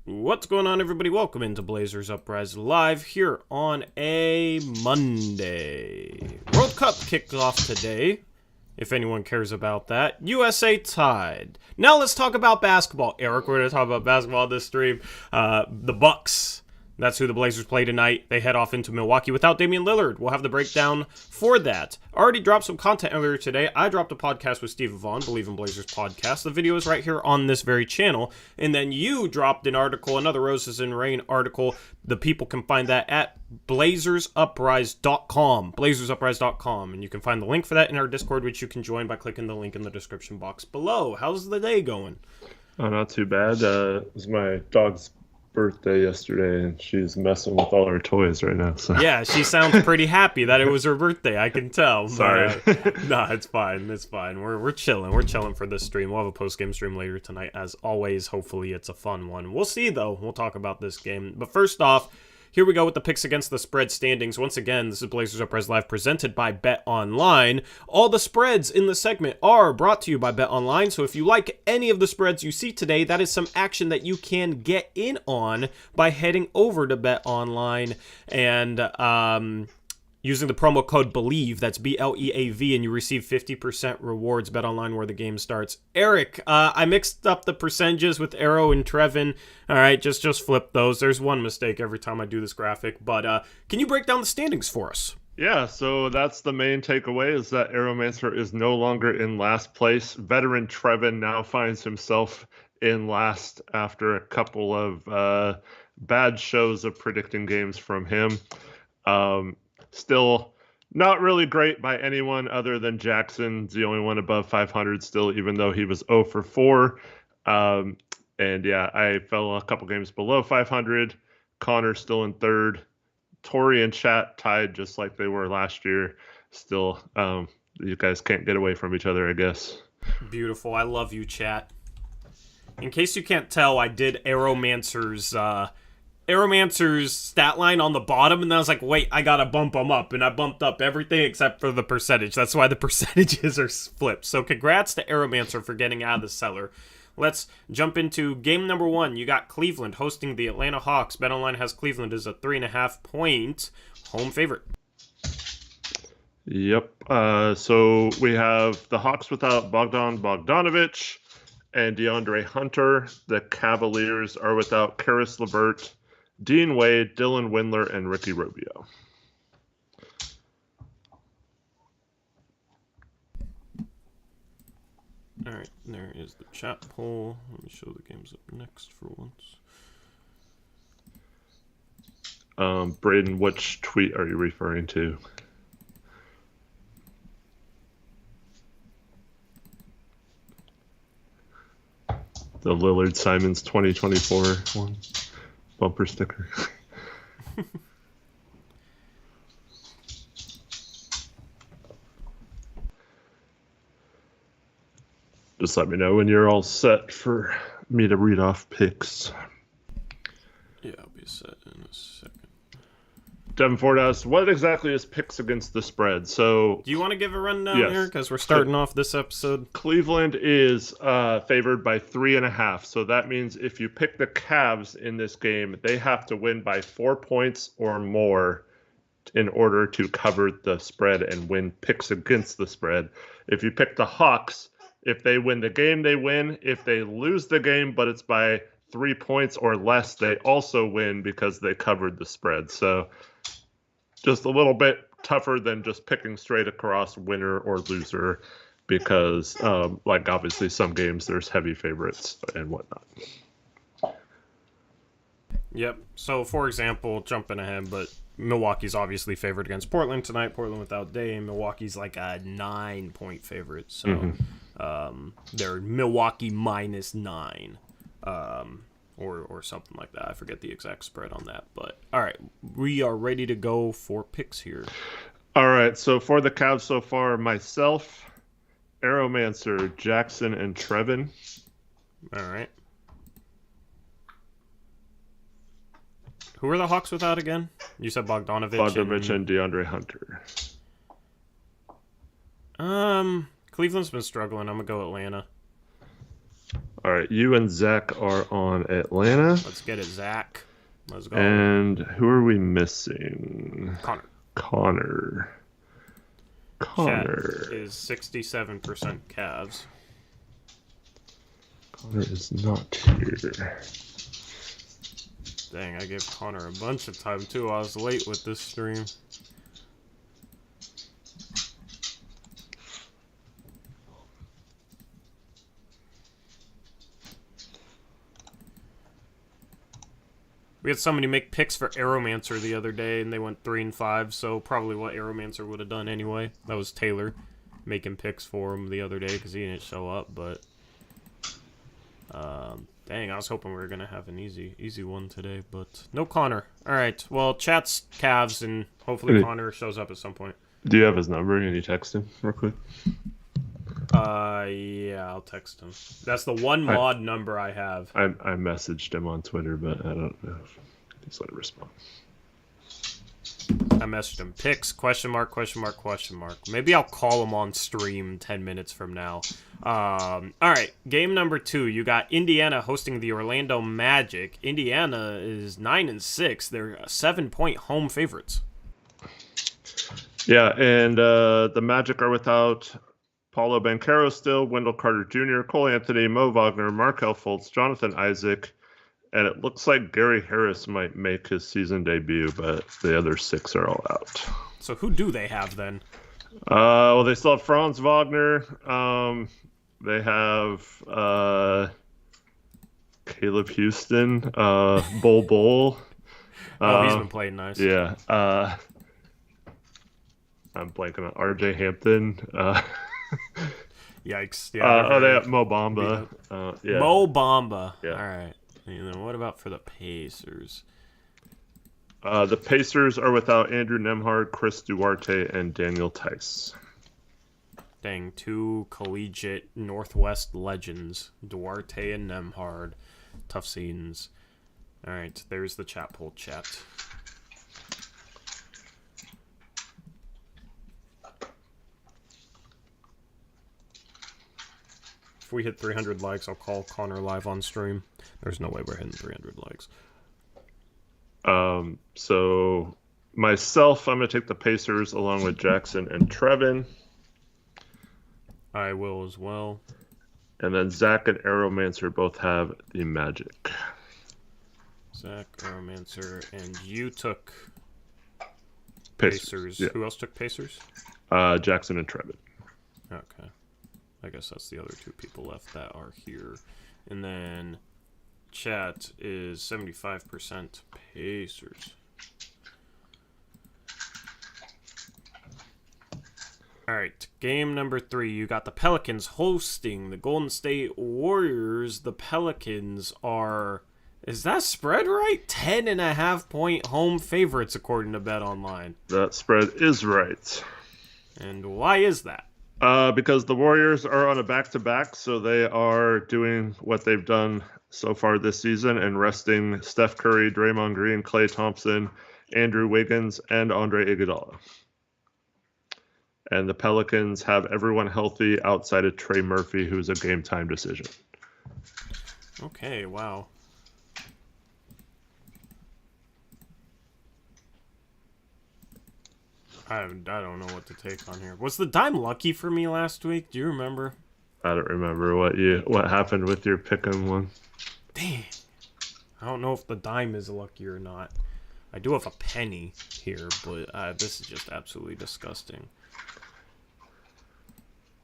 What's going on, everybody? Welcome into Blazers Uprise Live here on a Monday. World Cup kicked off today, if anyone cares about that. USA tied. Now let's talk about basketball. Eric, we're going to talk about basketball this stream. The Bucks. That's who the Blazers play tonight. They head off into Milwaukee without Damian Lillard. We'll have the breakdown for that. Already dropped some content earlier today. I dropped a podcast with Steve Vaughn, Believe in Blazers podcast. The video is right here on this very channel. And then you dropped an article, another Roses and Rain article. The people can find that at blazersuprise.com. Blazersuprise.com. And you can find the link for that in our Discord, which you can join by clicking the link in the description box below. How's the day going? Oh, not too bad. It was my dog's birthday yesterday, and she's messing with all her toys right now. So. Yeah, she sounds pretty happy that it was her birthday. I can tell. Sorry. No, it's fine. It's fine. We're chilling. We're chilling for this stream. We'll have a post-game stream later tonight, as always. Hopefully, it's a fun one. We'll see, though. We'll talk about this game. But first off, here we go with the picks against the spread standings. Once again, this is Blazers Uprise Live presented by Bet Online. All the spreads in the segment are brought to you by Bet Online. So if you like any of the spreads you see today, that is some action that you can get in on by heading over to Bet Online and using the promo code BELIEVE, that's BLEAV, and you receive 50% rewards. Bet Online, where the game starts. Eric, I mixed up the percentages with Arrow and Trevin. All right, just flip those. There's one mistake every time I do this graphic. But can you break down the standings for us? Yeah, so that's the main takeaway, is that Aeromancer is no longer in last place. Veteran Trevin now finds himself in last after a couple of bad shows of predicting games from him. Still not really great by anyone other than Jackson's the only one above 500 still, even though he was 0 for 4. And yeah, I fell a couple games below 500. Connor still in third. Tori and Chat tied just like they were last year. Still, you guys can't get away from each other, I guess. Beautiful. I love you, Chat. In case you can't tell, I did Aeromancer's stat line on the bottom, and then I was like, wait, I gotta bump them up, and I bumped up everything except for the percentage. That's why the percentages are flipped. So congrats to Aeromancer for getting out of the cellar. Let's jump into game number one. You got Cleveland hosting the Atlanta Hawks. BetOnline has Cleveland as a 3.5-point home favorite. Yep. So we have the Hawks without Bogdan Bogdanovic and DeAndre Hunter. The Cavaliers are without Karis LeVert, Dean Wade, Dylan Windler, and Ricky Rubio. All right, there is the chat poll. Let me show the games up next for once. Braden, which tweet are you referring to? The Lillard Simons 2024 one. Bumper sticker. Just let me know when you're all set for me to read off picks. Yeah, I'll be set in a second. Devin Ford asks, what exactly is picks against the spread? So, do you want to give a rundown yes, here? Because we're starting off this episode. Cleveland is favored by 3.5. So that means if you pick the Cavs in this game, they have to win by 4 points or more in order to cover the spread and win picks against the spread. If you pick the Hawks, if they win the game, they win. If they lose the game, but it's by 3 points or less, they also win because they covered the spread. So just a little bit tougher than just picking straight across winner or loser because, like, obviously some games there's heavy favorites and whatnot. Yep. So, for example, jumping ahead, but Milwaukee's obviously favored against Portland tonight. Portland without Dame. Milwaukee's like a 9-point favorite. So they're Milwaukee -9. Or something like that. I forget the exact spread on that. But, all right, we are ready to go for picks here. All right, so for the Cavs so far, myself, Aeromancer, Jackson, and Trevin. All right. Who are the Hawks without again? You said Bogdanovic and DeAndre Hunter. Cleveland's been struggling. I'm going to go Atlanta. All right, you and Zach are on Atlanta. Let's get it, Zach. Let's go. And who are we missing? Connor. Connor Chat is 67% Cavs. Connor is not here. Dang, I gave Connor a bunch of time too. I was late with this stream. We had somebody make picks for Aeromancer the other day, and they went 3-5, so probably what Aeromancer would have done anyway. That was Taylor making picks for him the other day because he didn't show up, but... dang, I was hoping we were going to have an easy one today, but no Connor. Alright, well, chat's Cavs, and hopefully Connor shows up at some point. Do you have his number? Can you text him real quick? Yeah, I'll text him. That's the one mod number I have. I messaged him on Twitter, but I don't know if he's going to respond. I messaged him. Picks, question mark. Maybe I'll call him on stream 10 minutes from now. All right, game number 2. You got Indiana hosting the Orlando Magic. Indiana is 9-6. They're 7-point home favorites. Yeah, and the Magic are without Paulo Banchero still, Wendell Carter Jr., Cole Anthony, Mo Wagner, Markelle Fultz, Jonathan Isaac, and it looks like Gary Harris might make his season debut, but the other 6 are all out. So who do they have then? Well, they still have Franz Wagner. They have Caleb Houston, Bull. He's been playing nice. Yeah. I'm blanking on RJ Hampton. Yikes. Yeah, they have Mo Bamba. Yeah. Mo Bamba. Yeah. All right. And then what about for the Pacers? The Pacers are without Andrew Nembhard, Chris Duarte, and Daniel Tice. Dang, 2 collegiate Northwest legends, Duarte and Nembhard. Tough scenes. All right, there's the chat poll chat. If we hit 300 likes, I'll call Connor live on stream. There's no way we're hitting 300 likes. So myself, I'm going to take the Pacers along with Jackson and Trevin. I will as well. And then Zach and Aeromancer both have the Magic. Zach, Aeromancer, and you took Pacers. Yeah. Who else took Pacers? Jackson and Trevin. Okay. I guess that's the other 2 people left that are here. And then chat is 75% Pacers. All right, game number 3. You got the Pelicans hosting the Golden State Warriors. The Pelicans are, is that spread right? 10.5-point home favorites according to BetOnline. That spread is right. And why is that? Because the Warriors are on a back-to-back, so they are doing what they've done so far this season and resting Steph Curry, Draymond Green, Klay Thompson, Andrew Wiggins, and Andre Iguodala. And the Pelicans have everyone healthy outside of Trey Murphy, who's a game-time decision. Okay, wow. I don't know what to take on here. Was the dime lucky for me last week? Do you remember? I don't remember what happened with your pick'em one. Dang. I don't know if the dime is lucky or not. I do have a penny here, but this is just absolutely disgusting.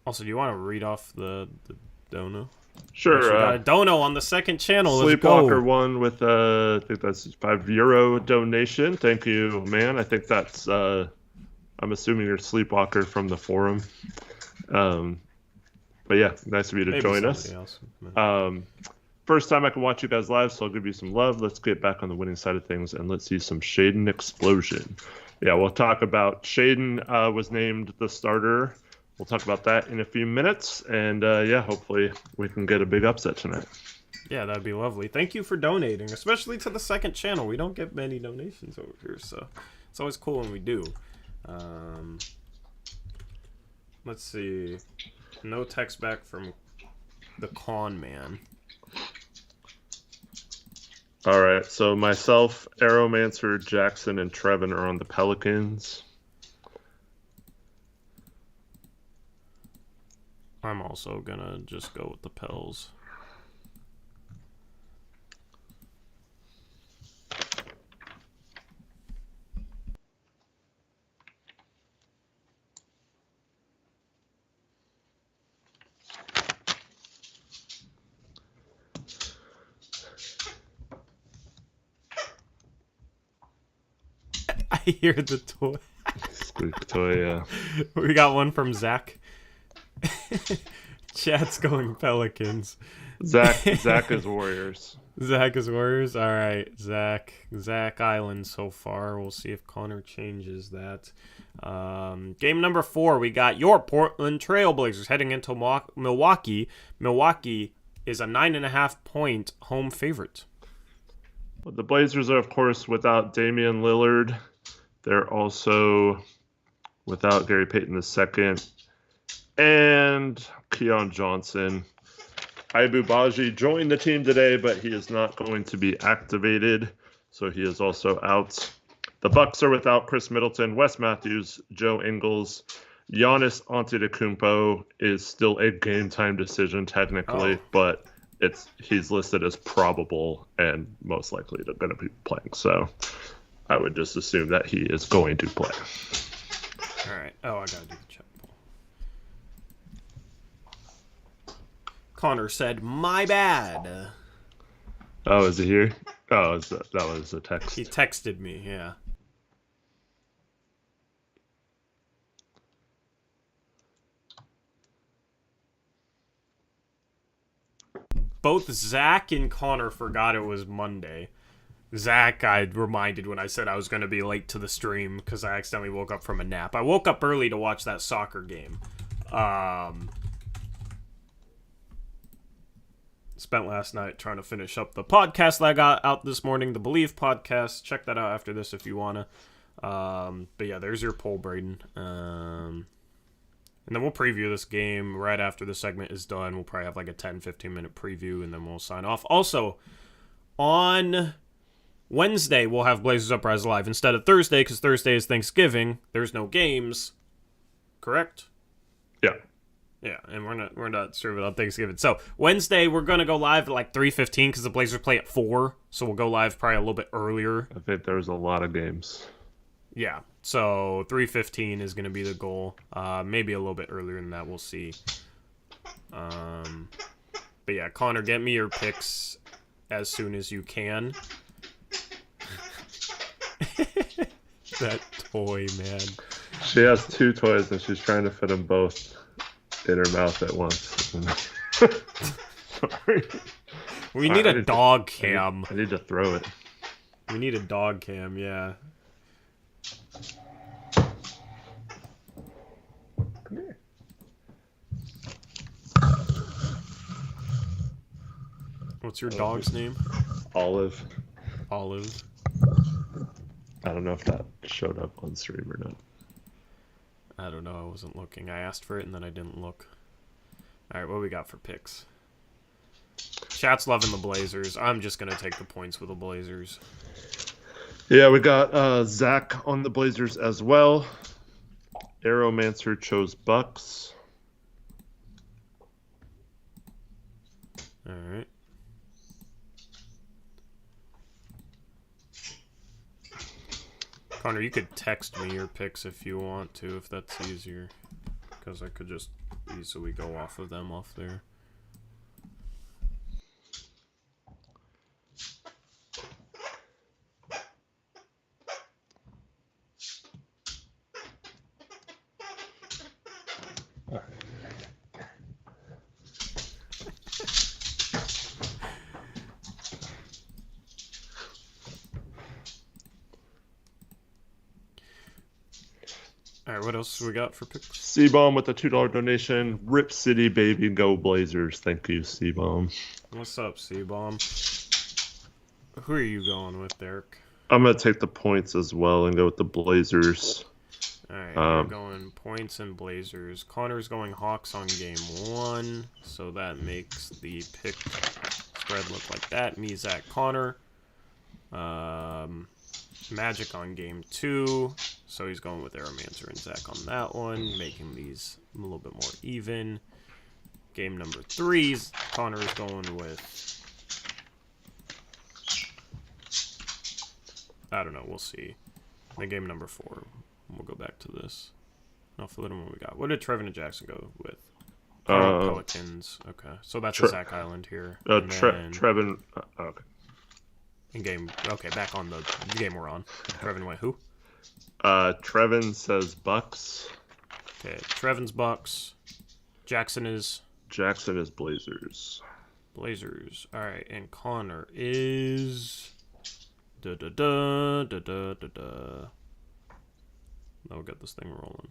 Also, do you want to read off the dono? Sure. We got a dono on the second channel. Sleepwalker won with I think that's €5 donation. Thank you, man. I think that's I'm assuming you're Sleepwalker from the forum. But yeah, nice of you to join us. First time I can watch you guys live, so I'll give you some love. Let's get back on the winning side of things, and let's see some Shaden explosion. Yeah, we'll talk about Shaden was named the starter. We'll talk about that in a few minutes, and yeah, hopefully we can get a big upset tonight. Yeah, that'd be lovely. Thank you for donating, especially to the second channel. We don't get many donations over here, so it's always cool when we do. Let's see. No text back from the con man. All right. So myself, Aeromancer, Jackson, and Trevin are on the Pelicans. I'm also gonna just go with the Pels. I hear the toy. Squeak toy, yeah. We got one from Zach. Chat's going Pelicans. Zach is Warriors. Zach is Warriors. All right, Zach Island so far. We'll see if Connor changes that. Game number 4, we got your Portland Trailblazers heading into Milwaukee. Milwaukee is a 9.5-point home favorite. Well, the Blazers are, of course, without Damian Lillard. They're also without Gary Payton II and Keon Johnson. Ibu Baji joined the team today, but he is not going to be activated, so he is also out. The Bucks are without Chris Middleton, Wes Matthews, Joe Ingles. Giannis Antetokounmpo is still a game-time decision technically, but he's listed as probable and most likely going to be playing. So I would just assume that he is going to play. All right. Oh, I got to do the check. Connor said, "My bad." Oh, is he here? Oh, that was a text. He texted me, yeah. Both Zach and Connor forgot it was Monday. Zach, I reminded when I said I was going to be late to the stream because I accidentally woke up from a nap. I woke up early to watch that soccer game. Spent last night trying to finish up the podcast that I got out this morning, the Believe podcast. Check that out after this if you want to. But yeah, there's your poll, Braden. And then we'll preview this game right after the segment is done. We'll probably have like a 10-15 minute preview, and then we'll sign off. Also, on Wednesday, we'll have Blazers Uprise live instead of Thursday, because Thursday is Thanksgiving. There's no games. Correct? Yeah. Yeah, and we're not serving on Thanksgiving. So Wednesday we're gonna go live at like 3:15 because the Blazers play at 4. So we'll go live probably a little bit earlier. I think there's a lot of games. Yeah, so 3:15 is gonna be the goal. Maybe a little bit earlier than that. We'll see. But yeah, Connor, get me your picks as soon as you can. That toy, man. She has 2 toys and she's trying to fit them both in her mouth at once. Sorry. We need a dog cam. I need to throw it. We need a dog cam, yeah. Come here. What's your dog's name? Olive. Olive. I don't know if that showed up on stream or not. I don't know. I wasn't looking. I asked for it and then I didn't look. All right, what we got for picks? Chat's loving the Blazers. I'm just going to take the points with the Blazers. Yeah, we got Zach on the Blazers as well. Aeromancer chose Bucks. All right. Connor, you could text me your picks if you want to, if that's easier. Because I could just easily go off of them off there. All right, what else we got for picks? C-Bomb with a $2 donation. Rip City, baby, go Blazers. Thank you, C-Bomb. What's up, C-Bomb? Who are you going with, Derek? I'm going to take the points as well and go with the Blazers. All right, we're going points and Blazers. Connor's going Hawks on game 1, so that makes the pick spread look like that. Me, Zach, Connor. Magic on game 2. So he's going with Aeromancer and Zach on that one, making these a little bit more even. Game number 3, Connor is going with... I don't know, we'll see. Then game number 4, we'll go back to this. Now for what we got. What did Trevin and Jackson go with? Pelicans. Okay, so that's a Zach Island here. Trevin. Okay. In game. Okay, back on the game we're on. Trevin went who? Trevin says Bucks. Okay, Trevin's Bucks. Jackson is Blazers. Blazers. All right, and Connor is. Now we'll get this thing rolling.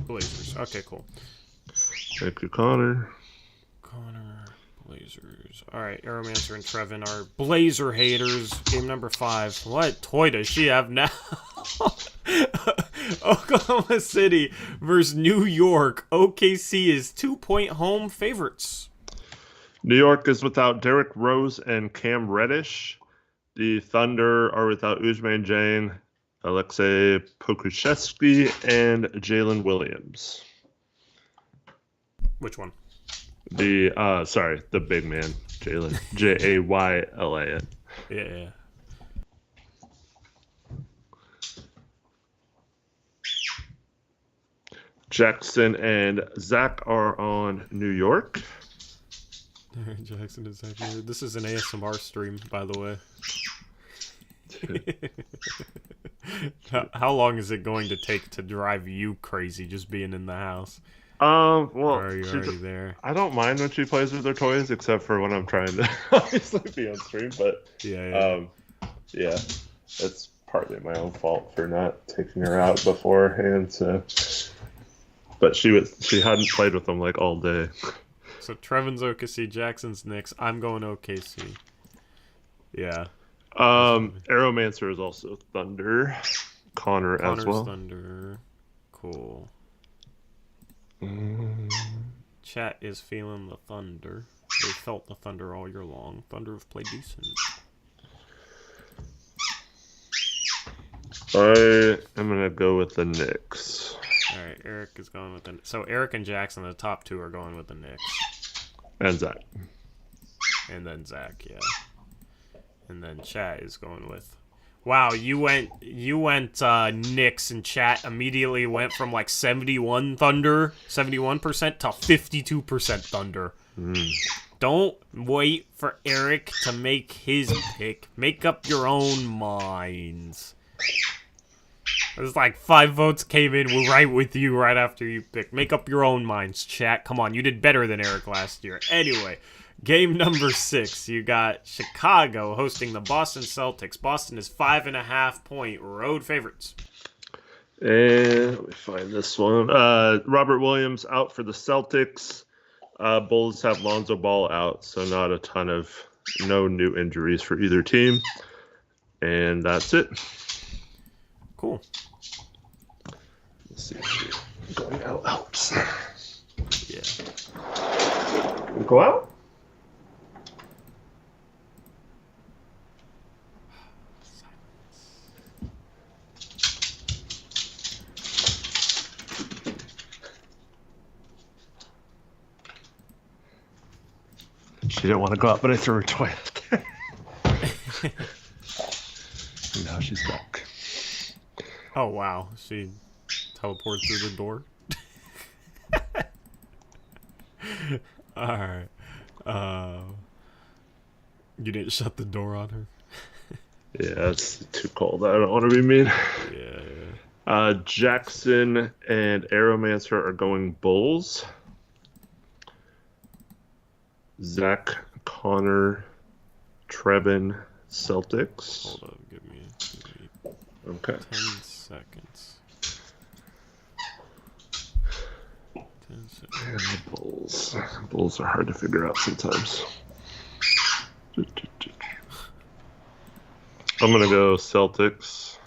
Blazers. Okay, cool. Thank you, Connor. Blazers. All right, Aeromancer and Trevin are Blazer haters. Game number 5. What toy does she have now? Oklahoma City versus New York. OKC is 2-point home favorites. New York is without Derrick Rose and Cam Reddish. The Thunder are without Ousmane Dieng, Alexei Pokusevski, and Jalen Williams. Which one? The big man, Jalen. Jaylan. Yeah. Jackson and Zach are on New York. Jackson is Zach. This is an ASMR stream, by the way. How long is it going to take to drive you crazy just being in the house? Well, or are you already there? I don't mind when she plays with her toys, except for when I'm trying to obviously be on stream. But yeah, it's partly my own fault for not taking her out beforehand. So, but she hadn't played with them like all day. So Trevin's OKC, Jackson's Knicks. I'm going OKC. Yeah. Aeromancer is also Thunder. Connor's as well. Thunder. Cool. Chat is feeling the Thunder. They felt the Thunder all year long. Thunder have played decent. I am going to go with the Knicks. All right, Eric is going with the... So Eric and Jackson, the top 2, are going with the Knicks. And Zach. And then Zach, yeah. And then Chat is going with... Wow, you went Knicks, and Chat immediately went from like 71% Thunder to 52% Thunder. Don't wait for Eric to make his pick. Make up your own minds. It was like 5 votes came in. We're right with you right after you picked. Make up your own minds, Chat. Come on, you did better than Eric last year. Anyway. Game number 6, you got Chicago hosting the Boston Celtics. Boston is 5.5-point road favorites. And let me find this one. Robert Williams out for the Celtics. Bulls have Lonzo Ball out, so no new injuries for either team. And that's it. Cool. Let's see if going out helps. Yeah. Go out? She didn't want to go out, but I threw her toy out there. And now she's back. Oh, wow. She teleported through the door. Alright. You didn't shut the door on her? Yeah, it's too cold. I don't want to be mean. Yeah. Jackson and Aeromancer are going Bulls. Zach, Connor, Trevin, Celtics. Hold up, give me okay. 10 seconds. 10 seconds. And the Bulls. Bulls are hard to figure out sometimes. I'm going to go Celtics.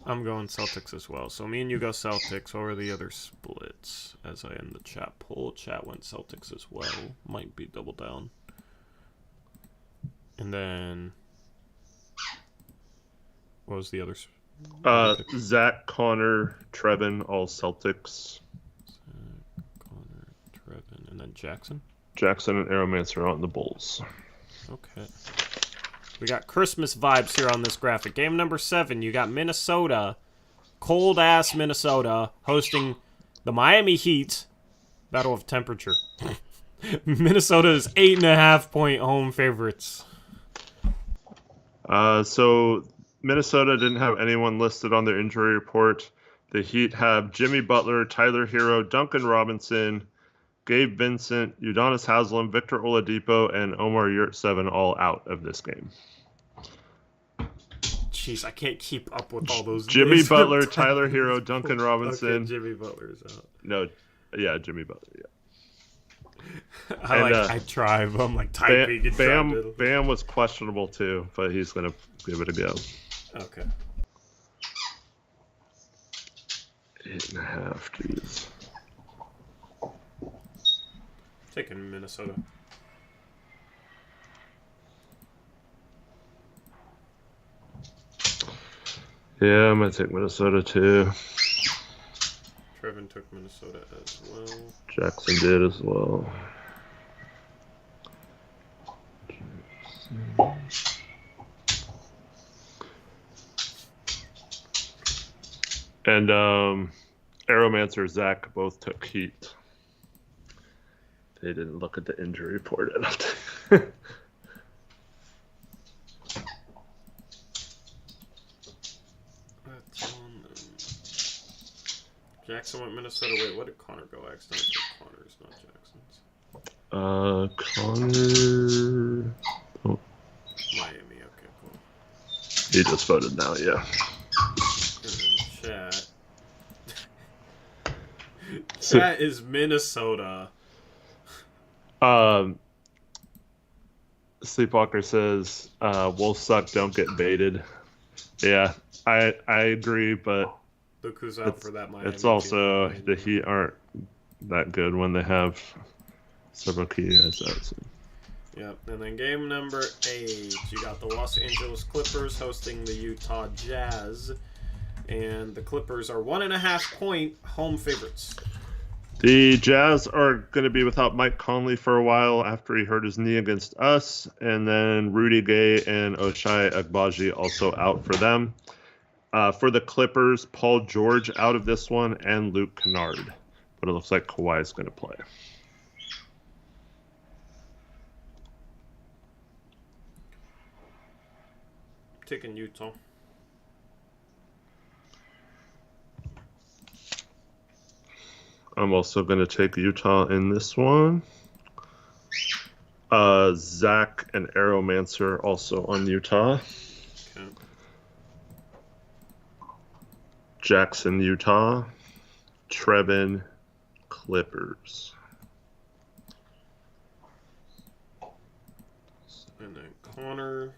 I'm going Celtics as well. So me and you go Celtics. What are the other splits? As I end the chat poll, chat went Celtics as well. Might be double down. And then what was the other? Zach, Connor, Trevin, all Celtics. Zach, Connor, Trevin, and then Jackson. Jackson and Aeromancer are on the Bulls. Okay. We got Christmas vibes here on this graphic. Game number 7, you got Minnesota, cold-ass Minnesota, hosting the Miami Heat. Battle of temperature. Minnesota is 8.5-point home favorites. So Minnesota didn't have anyone listed on their injury report. The Heat have Jimmy Butler, Tyler Hero, Duncan Robinson, Gabe Vincent, Udonis Haslem, Victor Oladipo, and Omar Yurtseven all out of this game. Jeez, I can't keep up with all those. Jimmy Butler, Tyler Hero, Duncan Robinson. Okay, Jimmy Butler's out. No, yeah, Jimmy Butler, yeah. I try, but I'm like typing. Bam was questionable too, but he's going to give it a go. Okay. 8.5, jeez. Taking Minnesota. Yeah, I'm going to take Minnesota too. Trevin took Minnesota as well. Jackson did as well. And Aeromancer, Zach both took Heat. They didn't look at the injury report, I don't think. That's on them. Jackson went Minnesota. Wait, what did Connor go? I accidentally put Connor's, not Jackson's. Connor. Oh, Miami. Okay, cool. he just voted now, yeah. And then chat. Chat is Minnesota. Sleepwalker says, "Wolves suck. Don't get baited." Yeah, I agree, but Look who's out for that Miami. it's also the Heat aren't that good when they have several key guys out. So. Yep, and then game number 8, you got the Los Angeles Clippers hosting the Utah Jazz, and the Clippers are 1.5-point home favorites. The Jazz are going to be without Mike Conley for a while after he hurt his knee against us, and then Rudy Gay and Ochai Agbaji also out for them. For the Clippers, Paul George out of this one, and Luke Kennard, but it looks like Kawhi is going to play. Taking Utah. I'm also going to take Utah in this one. Zach and Aeromancer also on Utah. Okay. Jackson, Utah. Trevin, Clippers. And then Connor.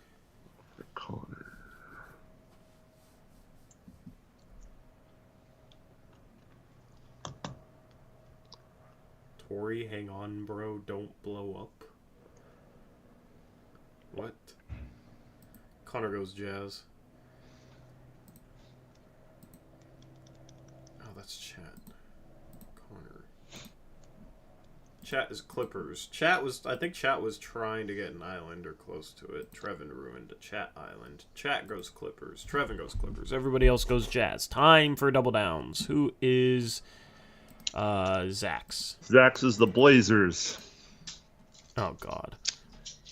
Tori, hang on, bro. Don't blow up. What? Connor goes Jazz. Oh, that's chat. Connor. Chat is Clippers. I think chat was trying to get an island or close to it. Trevin ruined a chat island. Chat goes Clippers. Trevin goes Clippers. Everybody else goes Jazz. Time for double downs. Who is Zach's? Zach's is the Blazers. Oh, God.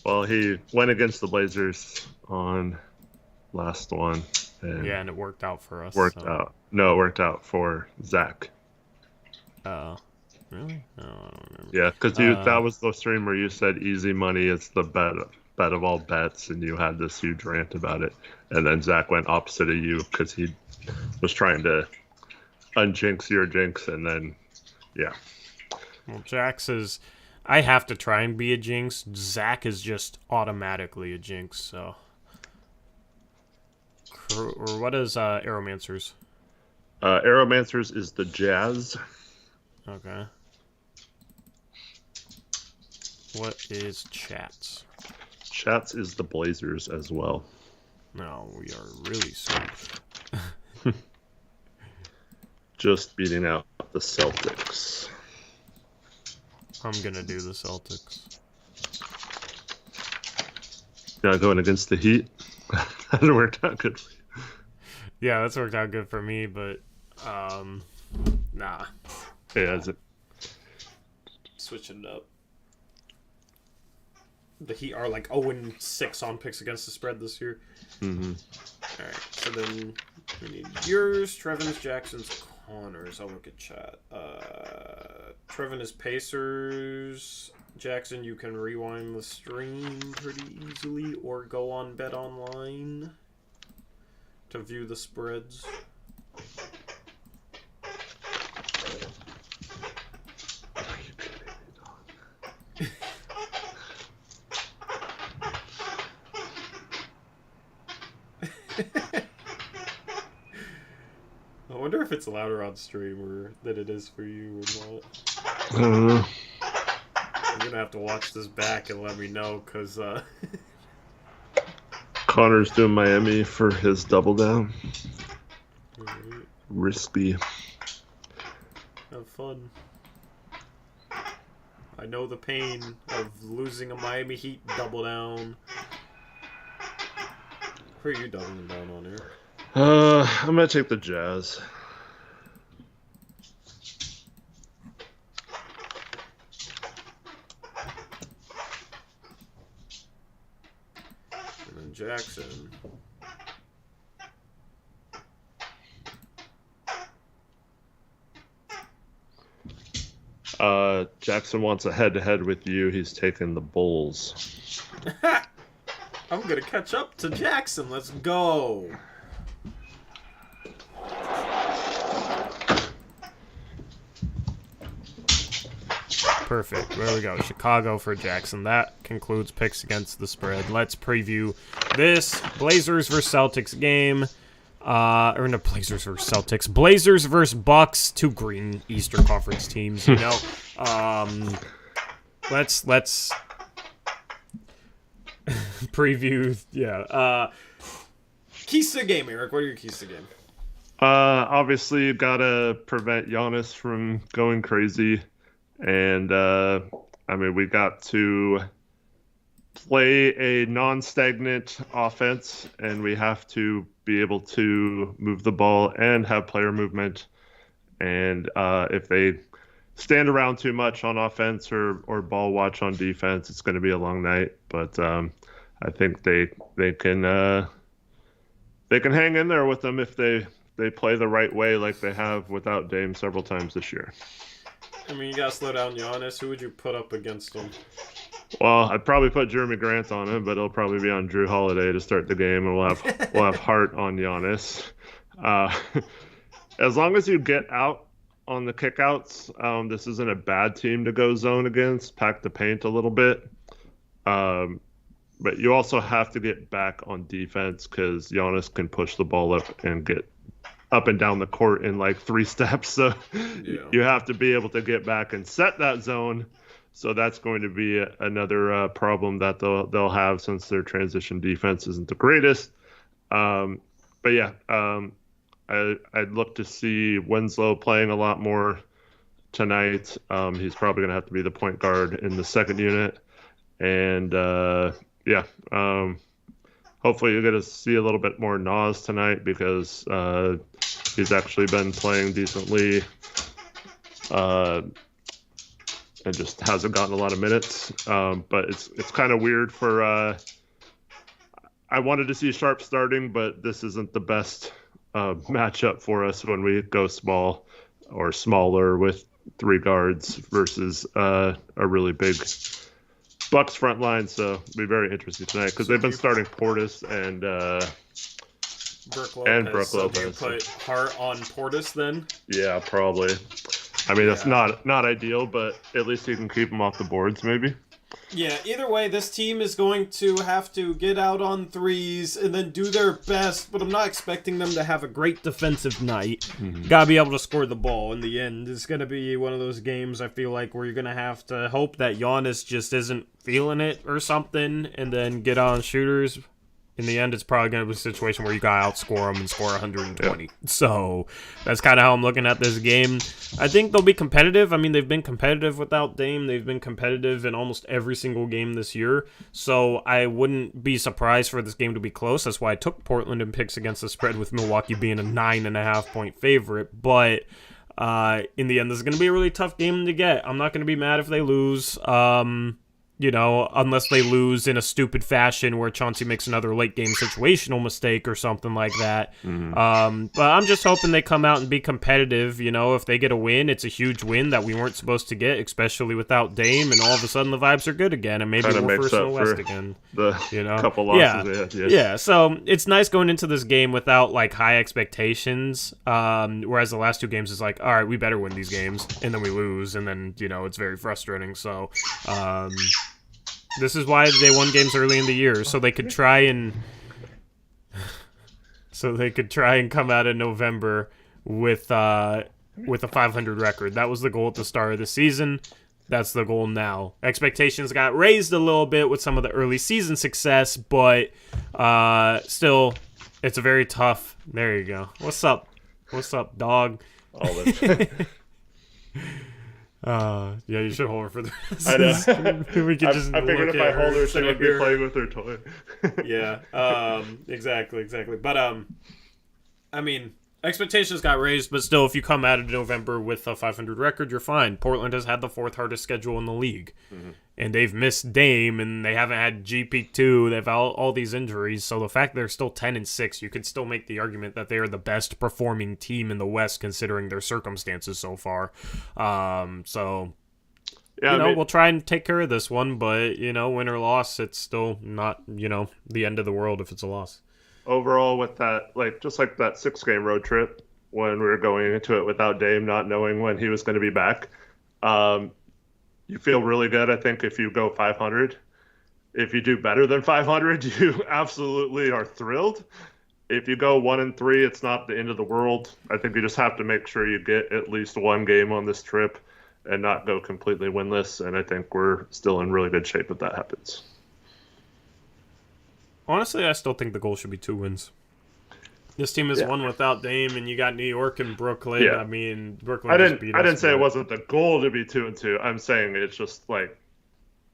Well, he went against the Blazers on last one. And yeah, and it worked out for us. Worked out. No, it worked out for Zach. Really? No, I don't remember. Yeah, because that was the stream where you said easy money is the bet of all bets, and you had this huge rant about it. And then Zach went opposite of you because he was trying to unjinx your jinx, and then, yeah. Well, Jax is... I have to try and be a jinx. Zach is just automatically a jinx, so... Or what is Aeromancers? Aeromancers is the Jazz. Okay. What is Chats? Chats is the Blazers as well. No, we are really soon. Just beating out the Celtics. I'm gonna do the Celtics. Not going against the Heat. That worked out good for you. Yeah, that's worked out good for me, but nah. Yeah, is it? Switching it up. The Heat are like 0-6 on picks against the spread this year. Mm-hmm. Alright, so then we need yours, Trevin's, Jackson's, Connors. I'll look at chat. Trevin is Pacers. Jackson, you can rewind the stream pretty easily or go on Bet Online to view the spreads. I wonder if it's louder on stream or than it is for you or not. I don't know. You're gonna have to watch this back and let me know, cause Connor's doing Miami for his double down. Right. Risky. Have fun. I know the pain of losing a Miami Heat double down. Who are you doubling down on here? I'm gonna take the Jazz. And then Jackson. Jackson wants a head-to-head with you. He's taking the Bulls. I'm gonna catch up to Jackson. Let's go. Perfect. There we go. Chicago for Jackson. That concludes picks against the spread. Let's preview this Blazers versus Celtics game. Or no, Blazers versus Celtics. Blazers versus Bucks. Two green Eastern Conference teams, you know. Let's preview. Yeah. Keys to the game, Eric. What are your keys to the game? Obviously, you gotta prevent Giannis from going crazy. And, we got to play a non-stagnant offense, and we have to be able to move the ball and have player movement. And if they stand around too much on offense or ball watch on defense, it's going to be a long night. But I think they can hang in there with them if they play the right way, like they have without Dame several times this year. I mean, you gotta slow down Giannis. Who would you put up against him? Well, I'd probably put Jeremy Grant on him, but it'll probably be on Drew Holiday to start the game, and we'll have Hart on Giannis. As long as you get out on the kickouts, this isn't a bad team to go zone against. Pack the paint a little bit, but you also have to get back on defense because Giannis can push the ball up and get up and down the court in like 3 steps. So you have to be able to get back and set that zone. So that's going to be another problem that they'll have since their transition defense isn't the greatest. I'd look to see Winslow playing a lot more tonight. He's probably going to have to be the point guard in the second unit. And hopefully you're going to see a little bit more Nas tonight because he's actually been playing decently and just hasn't gotten a lot of minutes. But it's kind of weird for I wanted to see Sharp starting, but this isn't the best matchup for us when we go small or smaller with 3 guards versus a really big Bucks front line. So it'll be very interesting tonight because they've been starting Portis and Brook Lopez. And Brook So do you Lopez. put Hart on Portis then? Yeah, probably. I mean, that's not ideal, but at least you can keep them off the boards, maybe. Yeah, either way, this team is going to have to get out on threes and then do their best, but I'm not expecting them to have a great defensive night. Mm-hmm. Gotta be able to score the ball in the end. It's gonna be one of those games, I feel like, where you're gonna have to hope that Giannis just isn't feeling it or something, and then get on shooters. In the end, it's probably going to be a situation where you got to outscore them and score 120. So that's kind of how I'm looking at this game. I think they'll be competitive. I mean, they've been competitive without Dame. They've been competitive in almost every single game this year. So I wouldn't be surprised for this game to be close. That's why I took Portland in picks against the spread, with Milwaukee being a 9.5-point favorite. But in the end, this is going to be a really tough game to get. I'm not going to be mad if they lose. Unless they lose in a stupid fashion where Chauncey makes another late-game situational mistake or something like that. Mm-hmm. But I'm just hoping they come out and be competitive. If they get a win, it's a huge win that we weren't supposed to get, especially without Dame, and all of a sudden the vibes are good again, and maybe we're first in the West again. The couple losses they had. Yeah, so it's nice going into this game without, high expectations, whereas the last two games is like, all right, we better win these games, and then we lose, and then, it's very frustrating. So, this is why they won games early in the year, so they could try and come out in November with a 500 record. That was the goal at the start of the season. That's the goal now. Expectations got raised a little bit with some of the early season success, but still, it's a very tough. There you go. What's up? What's up, dog? Olive. Yeah, you should hold her for the rest. I know. We could just I figured if I hold her, she would be here. playing with her toy. Yeah, exactly. But, I mean, expectations got raised, but still, if you come out of November with a 500 record, you're fine. Portland has had the fourth hardest schedule in the league. Mm-hmm. And they've missed Dame, and they haven't had GP2. They've all these injuries. So the fact they're still 10-6, you could still make the argument that they are the best performing team in the West, considering their circumstances so far. We'll try and take care of this one. But, win or loss, it's still not, the end of the world if it's a loss. Overall, with that, just like that 6-game road trip, when we were going into it without Dame, not knowing when he was going to be back, you feel really good, I think, if you go 500. If you do better than 500, you absolutely are thrilled. If you go 1-3, it's not the end of the world. I think you just have to make sure you get at least one game on this trip and not go completely winless. And I think we're still in really good shape if that happens. Honestly, I still think the goal should be 2 wins. This team is one without Dame, and you got New York and Brooklyn. Yeah. I mean, Brooklyn just beat us. I didn't say it wasn't the goal to be 2-2. I'm saying it's just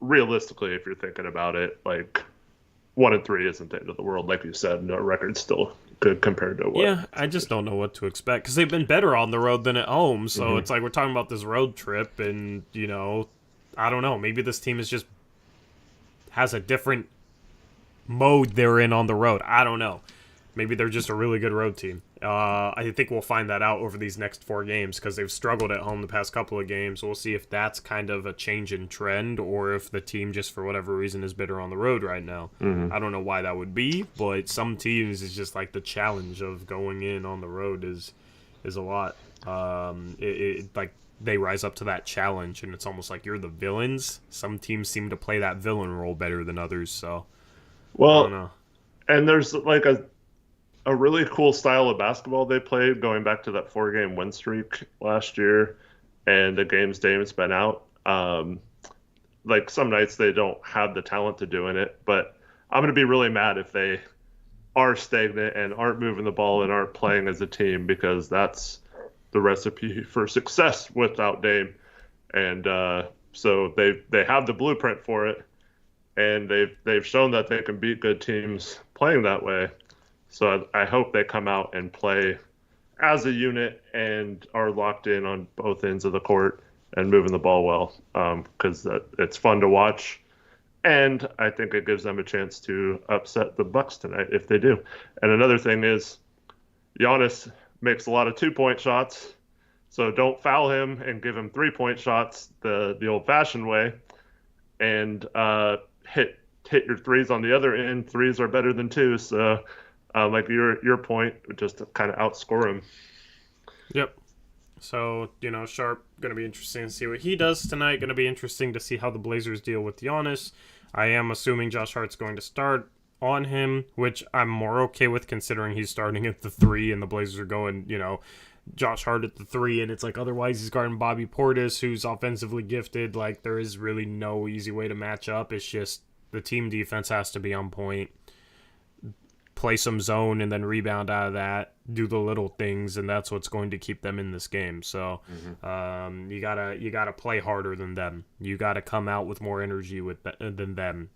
realistically, if you're thinking about it, 1-3 isn't the end of the world. Like you said, no record's still good compared to what. Yeah, I just don't know what to expect because they've been better on the road than at home. So it's like we're talking about this road trip, and I don't know. Maybe this team has a different mode they're in on the road. I don't know. Maybe they're just a really good road team. I think we'll find that out over these next 4 games because they've struggled at home the past couple of games. We'll see if that's kind of a change in trend or if the team just for whatever reason is better on the road right now. Mm-hmm. I don't know why that would be, but some teams is just the challenge of going in on the road is a lot. They rise up to that challenge and it's almost like you're the villains. Some teams seem to play that villain role better than others. So, I don't know. And there's a really cool style of basketball they played going back to that 4-game win streak last year and the games Dame's been out. Some nights they don't have the talent to doing it, but I'm going to be really mad if they are stagnant and aren't moving the ball and aren't playing as a team because that's the recipe for success without Dame. And so they have the blueprint for it, and they've shown that they can beat good teams playing that way. So I hope they come out and play as a unit and are locked in on both ends of the court and moving the ball well because it's fun to watch. And I think it gives them a chance to upset the Bucks tonight if they do. And another thing is Giannis makes a lot of 2-point shots, so don't foul him and give him 3-point shots the old-fashioned way. And hit your threes on the other end. Threes are better than 2, so... your point, just to kind of outscore him. Yep. So, Sharp Going to be interesting to see what he does tonight. Going to be interesting to see how the Blazers deal with Giannis. I am assuming Josh Hart's going to start on him, which I'm more okay with considering he's starting at the 3 and the Blazers are going, Josh Hart at the 3, and it's like otherwise he's guarding Bobby Portis, who's offensively gifted. Like, there is really no easy way to match up. It's just the team defense has to be on point, play some zone, and then rebound out of that, do the little things, and that's what's going to keep them in this game. So you gotta play harder than them. You gotta come out with more energy than them.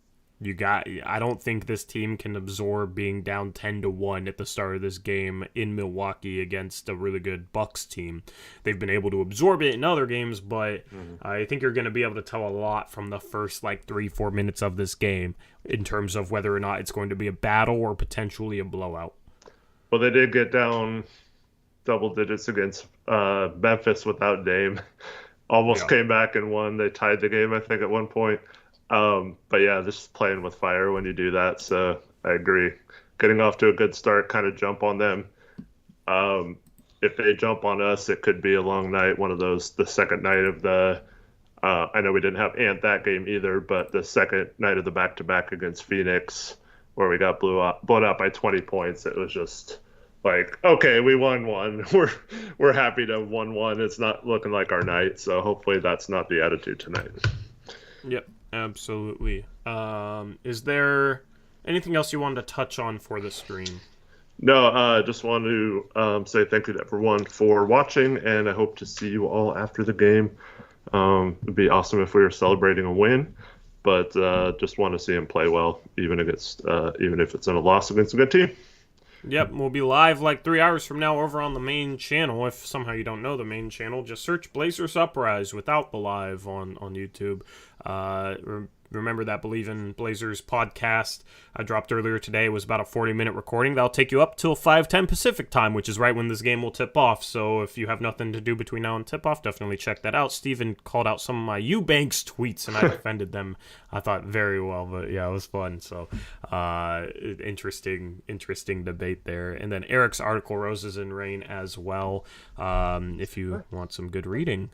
I don't think this team can absorb being down 10-1 at the start of this game in Milwaukee against a really good Bucks team. They've been able to absorb it in other games, but I think you're going to be able to tell a lot from the first 3-4 minutes of this game in terms of whether or not it's going to be a battle or potentially a blowout. Well, they did get down double digits against Memphis without Dame. Almost came back and won. They tied the game, I think, at one point. But yeah, just playing with fire when you do that. So I agree. Getting off to a good start, kind of jump on them. If they jump on us, it could be a long night. One of those, the second night of the, I know we didn't have Ant that game either, but the second night of the back-to-back against Phoenix, where we got blown out by 20 points. It was just like, okay, we won one. We're happy to have won one. It's not looking like our night. So hopefully that's not the attitude tonight. Yep. Absolutely. Is there anything else you wanted to touch on for the stream? No, I just want to say thank you to everyone for watching, and I hope to see you all after the game. It'd be awesome if we were celebrating a win, but just want to see him play well, even if it's in a loss against a good team. Yep, we'll be live 3 hours from now over on the main channel. If somehow you don't know the main channel, just search Blazers Uprise without the live on YouTube. Remember that Believe in Blazers podcast I dropped earlier today was about a 40-minute recording. That'll take you up till 5:10 Pacific time, which is right when this game will tip off. So if you have nothing to do between now and tip-off, definitely check that out. Steven called out some of my Eubanks tweets, and I defended them, I thought, very well. But yeah, it was fun. So interesting debate there. And then Eric's article, Roses and Rain, as well, if you want some good reading.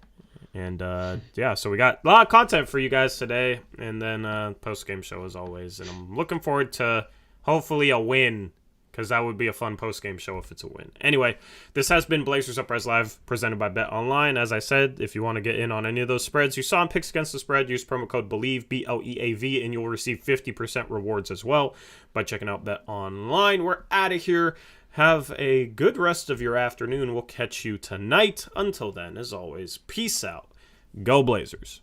And so we got a lot of content for you guys today, and then post-game show as always. And I'm looking forward to hopefully a win, because that would be a fun post-game show if it's a win. Anyway, this has been Blazers Uprise Live, presented by Bet Online. As I said, if you want to get in on any of those spreads you saw in Picks Against the Spread, use promo code BELIEVE, BLEAV, and you'll receive 50% rewards as well by checking out Bet Online. We're out of here. Have a good rest of your afternoon. We'll catch you tonight. Until then, as always, peace out. Go Blazers.